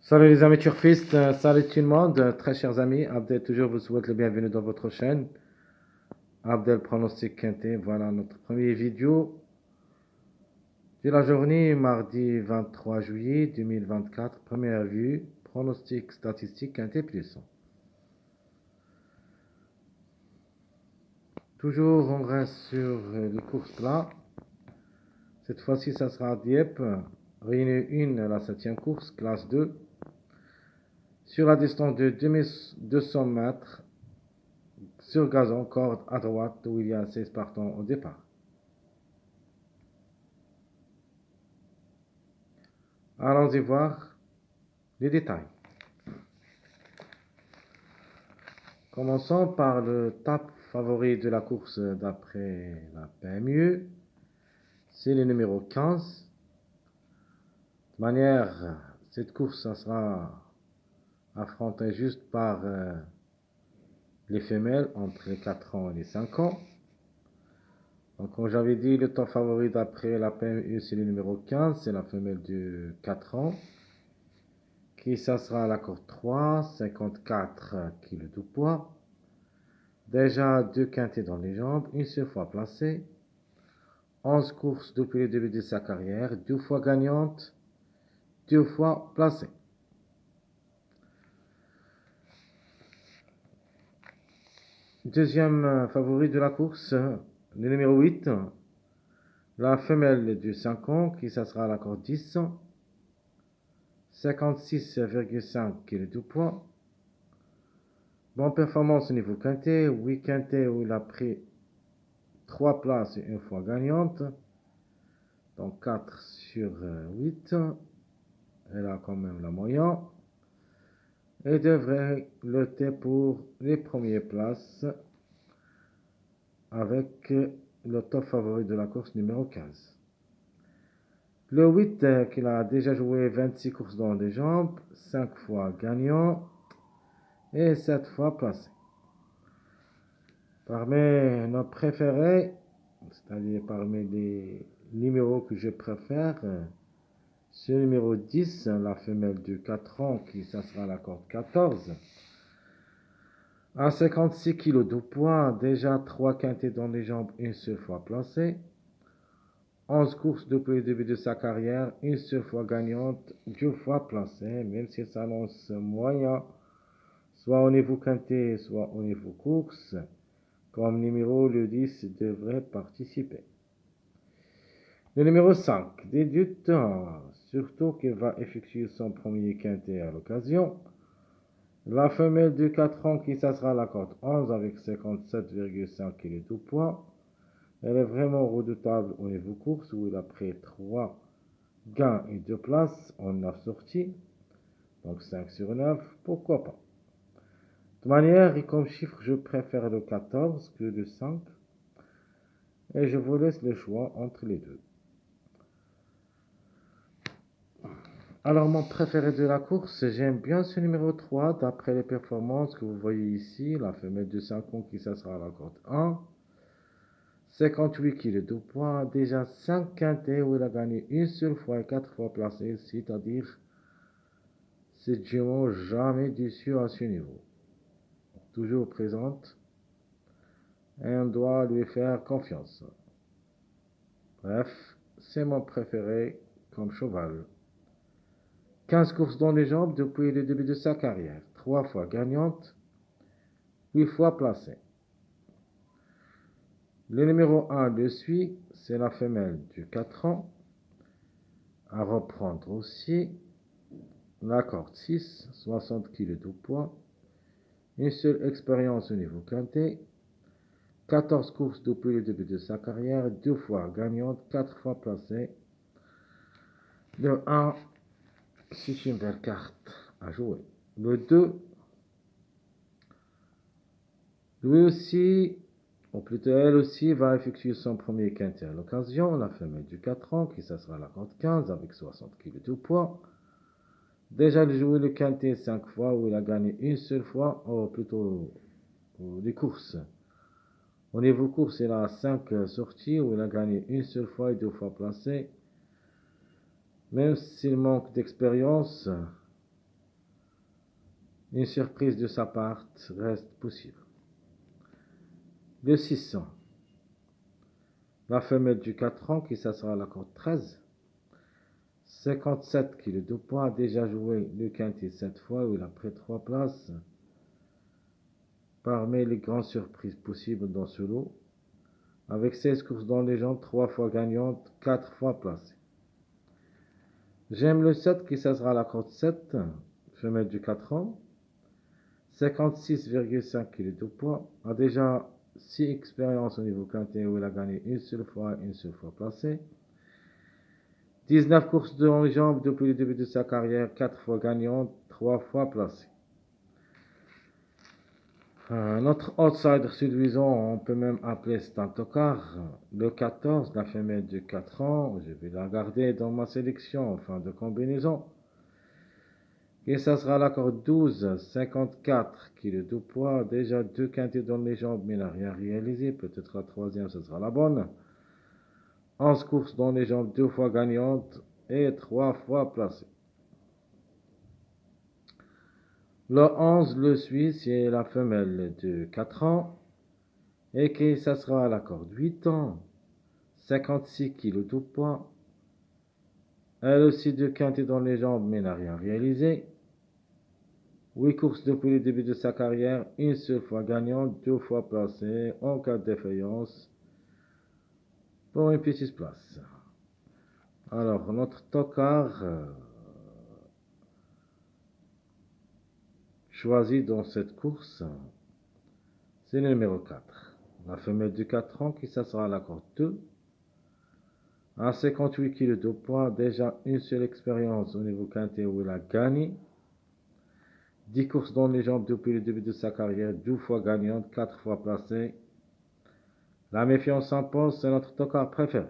Salut les amis turfistes, salut tout le monde, très chers amis, Abdel toujours vous souhaite le bienvenue dans votre chaîne. Abdel Pronostic Quintet, voilà notre première vidéo de la journée, mardi 23 juillet 2024, première vue, pronostic statistique Quintet plus. Toujours on reste sur les courses là, cette fois-ci ça sera à Dieppe, réunion 1, la 7e course, classe 2, sur la distance de 2200 mètres, sur gazon, corde à droite, où il y a 16 partants au départ. Allons-y voir les détails. Commençons par le top favori de la course d'après la PMU. C'est le numéro 15. De manière, cette course ça sera affrontée juste par les femelles entre les 4 ans et les 5 ans. Donc, comme j'avais dit, le top favori d'après la PMU, c'est le numéro 15, c'est la femelle de 4 ans. Qui ça sera à la corde 3, 54 kg de poids. Déjà 2 quintets dans les jambes, une seule fois placée. 11 courses depuis le début de sa carrière, 2 fois gagnante, 2 fois placée. Deuxième favori de la course, le numéro 8, la femelle de 5 ans, qui ça sera à la corde 10, 56,5 kg de poids. Bonne performance au niveau quintet, 8 quintets où il a pris 3 places et une fois gagnante. Donc 4 sur 8. Elle a quand même la moyenne. Et devrait lutter pour les premières places avec le top favori de la course numéro 15. Le 8 qu'il a déjà joué 26 courses dans les jambes, 5 fois gagnant et 7 fois placé. Parmi nos préférés, c'est-à-dire parmi les numéros que je préfère, ce numéro 10, la femelle de 4 ans, qui ça sera la corde 14, à 56 kg de poids, déjà 3 quintets dans les jambes, une seule fois placée. 11 courses depuis le début de sa carrière, une seule fois gagnante, 2 fois placée, même si ça s'annonce moyen, soit au niveau quintet, soit au niveau course. Comme numéro, le 10 devrait participer. Le numéro 5 débute, surtout qu'il va effectuer son premier quintet à l'occasion. La femelle de 4 ans qui ça sera la cote 11 avec 57,5 kg de poids. Elle est vraiment redoutable au niveau course où il a pris 3 gains et 2 places en 9 sorties. Donc 5 sur 9, pourquoi pas. De manière, et comme chiffre, je préfère le 14 que le 5. Et je vous laisse le choix entre les deux. Alors, mon préféré de la course, j'aime bien ce numéro 3, d'après les performances que vous voyez ici. La femelle de 5 ans qui ça sera la cote 1. 58 kg de poids, déjà 5 quintets où il a gagné une seule fois et 4 fois placé, c'est-à-dire c'est jument jamais déçu à ce niveau. Toujours présente et on doit lui faire confiance. Bref, c'est mon préféré comme cheval. 15 courses dans les jambes depuis le début de sa carrière, 3 fois gagnante, 8 fois placée. Le numéro 1 le suit, c'est la femelle de 4 ans. À reprendre aussi, la corde 6, 60 kg de poids. Une seule expérience au niveau quintet. 14 courses depuis le début de sa carrière, 2 fois gagnante, 4 fois placée. Le 1, c'est une belle carte à jouer. Le 2, lui aussi, ou plutôt elle aussi, va effectuer son premier quintet à l'occasion. La femelle du 4 ans, qui ça sera la corde 15 avec 60 kg de poids. Déjà, il a joué le quintet 5 fois, où il a gagné une seule fois, ou plutôt les courses. Au niveau course, il a 5 sorties, où il a gagné une seule fois et 2 fois placé. Même s'il manque d'expérience, Une surprise de sa part reste possible. Le 600. La femelle du 4 ans qui s'assera à la corde 13. 57 kg de poids, a déjà joué le quintet 7 fois où il a pris 3 places. Parmi les grandes surprises possibles dans ce lot, avec 16 courses dans les jambes, 3 fois gagnantes, 4 fois placées. J'aime le 7 qui s'assera à la corde 7, femelle du 4 ans. 56,5 kg de poids, a déjà 6 expériences au niveau quintet où il a gagné une seule fois placé. 19 courses dans les jambes depuis le début de sa carrière, 4 fois gagnante, 3 fois placé. Notre outsider séduisant, on peut même appeler c'est un tocard, le 14, la femelle de 4 ans, je vais la garder dans ma sélection en fin de combinaison. Et ça sera la corde 12, 54 kg de poids, déjà 2 quintets dans les jambes, mais n'a rien réalisé, peut-être la troisième, ce sera la bonne. 11 courses dans les jambes, 2 fois gagnantes et 3 fois placées. Le 11 le suit, c'est la femelle de 4 ans, et qui ça sera à la corde 8 ans, 56 kg de poids. Elle aussi 2 quintets dans les jambes, mais n'a rien réalisé. 8 courses depuis le début de sa carrière, une seule fois gagnante, 2 fois placée, en cas de défaillance, pour une petite place. Alors, notre tocard choisi dans cette course, c'est le numéro 4. La femelle de 4 ans qui s'assera à la corde 2. À 58 kg de poids, déjà une seule expérience au niveau quintet où il a gagné. 10 courses dans les jambes depuis le début de sa carrière, 2 fois gagnante, 4 fois placée. La méfiance s'impose, c'est notre tocard préféré.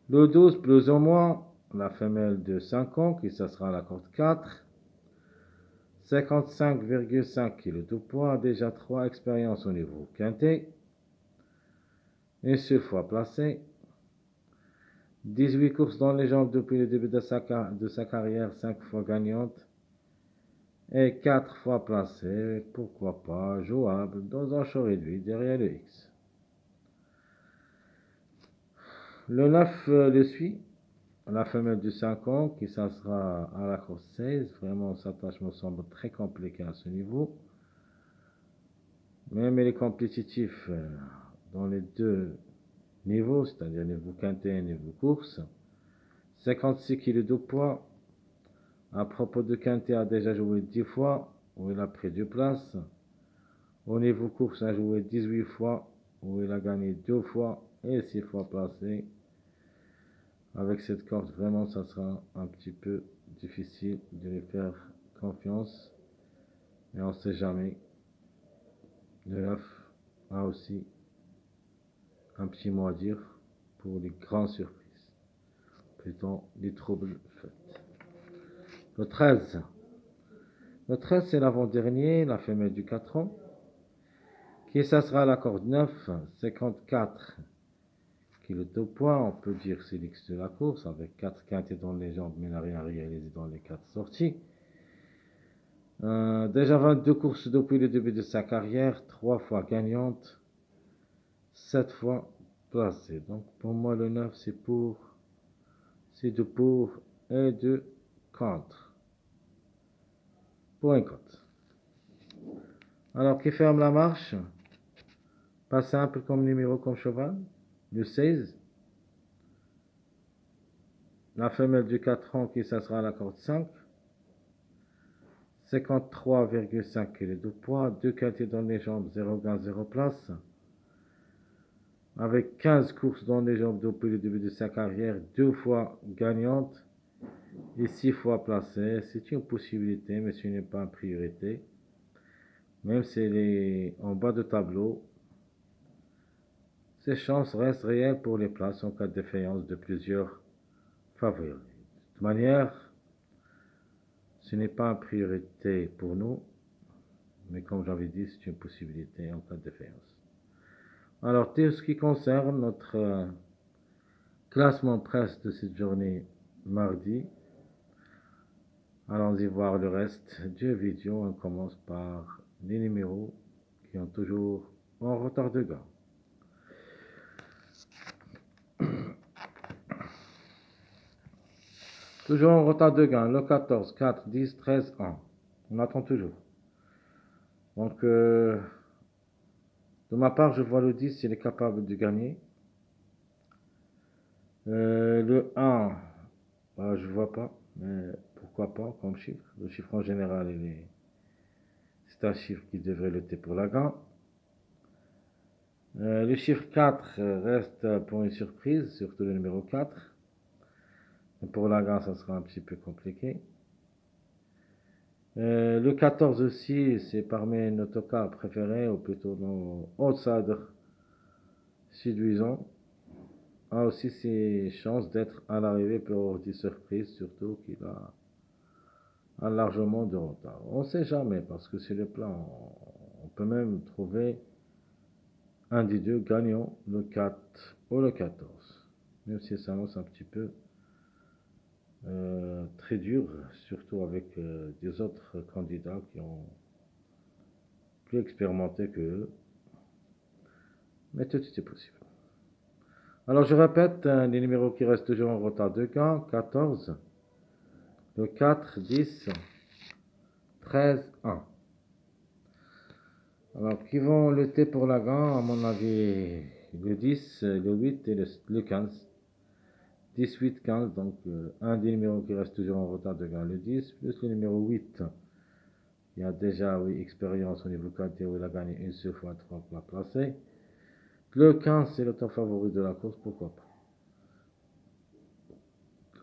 Le 12, plus ou moins, la femelle de 5 ans qui s'assera à la corde 4. 55,5 kg de poids, déjà 3 expériences au niveau quintet. Une seule fois placée. 18 courses dans les jambes depuis le début de sa carrière, 5 fois gagnante. Et 4 fois placée, pourquoi pas, jouable dans un show réduit derrière le X. Le 9 le suit, la femelle du 5 ans qui s'assera à la corde 16. Vraiment, sa tâche me semble très compliquée à ce niveau. Même il est compétitif dans les deux niveaux, c'est-à-dire niveau quintet et niveau course. 56 kg de poids. À propos de quintet, a déjà joué 10 fois, où il a pris 2 places. Au niveau course, il a joué 18 fois, où il a gagné 2 fois et 6 fois placé. Avec cette corde, vraiment, ça sera un petit peu difficile de lui faire confiance. Mais on ne sait jamais. Le 9 a aussi un petit mot à dire pour les grandes surprises. Plutôt les troubles faits. Le 13. Le 13, c'est l'avant-dernier, la femelle du 4 ans. Qui ça sera la corde 9, 54 kg de poids. On peut dire c'est l'X de la course, avec 4 quintets dans les jambes, mais n'a rien réalisé dans les 4 sorties. Déjà 22 courses depuis le début de sa carrière, 3 fois gagnante, 7 fois placée. Donc pour moi le 9 c'est de pour et de contre. Pour un contre. Alors qui ferme la marche? Pas simple comme numéro comme cheval. Le 16. La femelle du 4 ans qui ça sera à la corde 5. 53,5 kg de poids, 2 quintets dans les jambes, 0 gain, 0 place. Avec 15 courses dans les jambes depuis le début de sa carrière, 2 fois gagnante et 6 fois placée. C'est une possibilité, mais ce n'est pas une priorité. Même si elle est en bas de tableau, ses chances restent réelles pour les places en cas de défaillance de plusieurs favoris. De toute manière, ce n'est pas une priorité pour nous, mais comme j'avais dit, c'est une possibilité en cas de défaillance. Alors, tout ce qui concerne notre classement presse de cette journée mardi, Allons-y voir le reste du vidéo. On commence par les numéros qui ont toujours en retard de gain. Toujours en retard de gain, le 14, 4, 10, 13, 1. On attend toujours. Donc, de ma part, je vois le 10, il est capable de gagner. Le 1, bah, je vois pas, mais pourquoi pas comme chiffre. Le chiffre en général, c'est un chiffre qui devrait lutter pour la gain. Le chiffre 4 reste pour une surprise, surtout le numéro 4. Et pour la gain, ça sera un petit peu compliqué. Le 14 aussi, c'est parmi nos tocards préférés, ou plutôt nos outsiders séduisants. A aussi ses chances d'être à l'arrivée pour des surprises, surtout qu'il a largement de retard. On ne sait jamais, parce que sur le plan, on peut même trouver un des deux gagnant, le 4 ou le 14. Même si ça annonce un petit peu très dur, surtout avec des autres candidats qui ont plus expérimenté que eux. Mais tout est possible. Alors je répète, les numéros qui restent toujours en retard de gain, 14, le 4, 10, 13, 1. Alors qui vont lutter pour la gain, à mon avis, le 10, le 8 et le 15. 10, 8, 15, donc un des numéros qui reste toujours en retard de gain, le 10, plus le numéro 8. Il y a déjà, oui, expérience au niveau qualité où il a gagné une seule fois 3 plats placés. Le 15, c'est le temps favori de la course, pourquoi pas.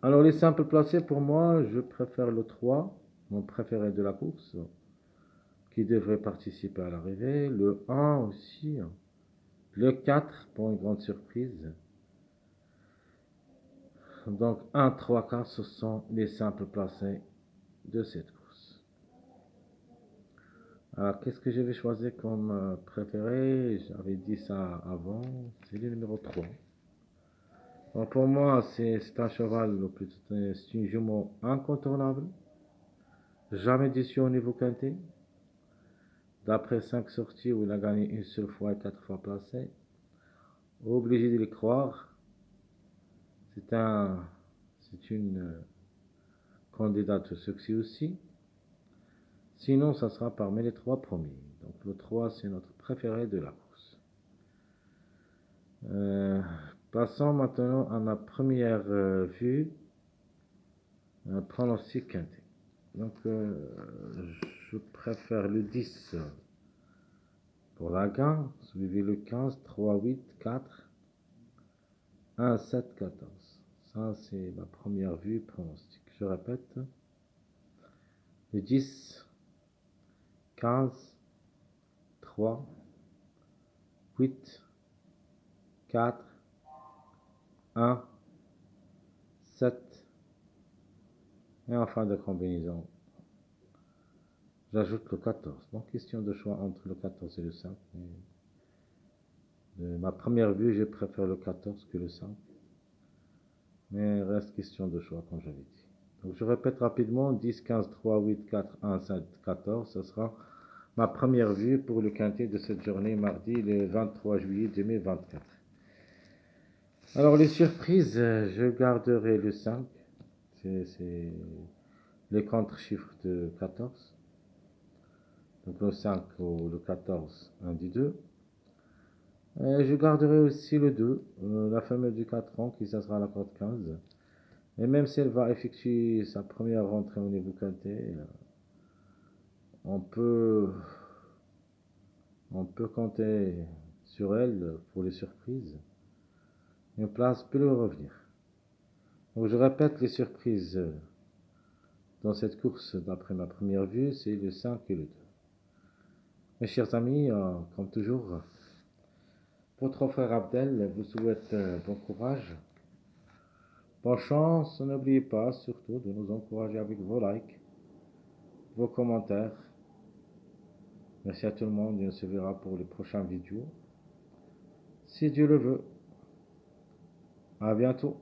Alors, les simples placés, pour moi, je préfère le 3, mon préféré de la course, qui devrait participer à l'arrivée. Le 1 aussi. Le 4, pour une grande surprise. Donc, 1, 3, 4, ce sont les simples placés de cette course. Alors, qu'est-ce que je vais choisir comme préféré? J'avais dit ça avant. C'est le numéro 3. Alors, pour moi, c'est un cheval, c'est une jument incontournable. Jamais déçu au niveau quinté. D'après 5 sorties où il a gagné une seule fois et 4 fois placé. Obligé de les croire. C'est une candidate au succès aussi. Sinon, ça sera parmi les 3 premiers. Donc le 3, c'est notre préféré de la course. Passons maintenant à ma première vue. Pronostic quinté. Donc, je préfère le 10 pour la gain, suivi le 15, 3, 8, 4, 1, 7, 14. Ça, c'est ma première vue pronostic. Je répète, le 10, 15, 3, 8, 4, 1, 7, et en fin de combinaison, j'ajoute le 14. Donc, question de choix entre le 14 et le 5. De ma première vue, je préfère le 14 que le 5. Mais reste question de choix, comme j'avais dit. Donc, je répète rapidement, 10, 15, 3, 8, 4, 1, 7, 14. Ce sera ma première vue pour le quintet de cette journée, mardi, le 23 juillet 2024. Alors, les surprises, je garderai le 5. C'est les contre-chiffres de 14. Donc, le 5 ou le 14, un des deux. Et je garderai aussi le 2, la fameuse du 4 ans, qui ça sera la corde 15. Et même si elle va effectuer sa première rentrée au niveau quintet, on peut, on peut compter sur elle pour les surprises. Une place peut lui revenir. Donc je répète les surprises dans cette course d'après ma première vue, c'est le 5 et le 2. Mes chers amis, comme toujours, votre frère Abdel vous souhaite bon courage, bonne chance. N'oubliez pas surtout de nous encourager avec vos likes, vos commentaires. Merci à tout le monde et on se verra pour les prochaines vidéos. Si Dieu le veut. À bientôt.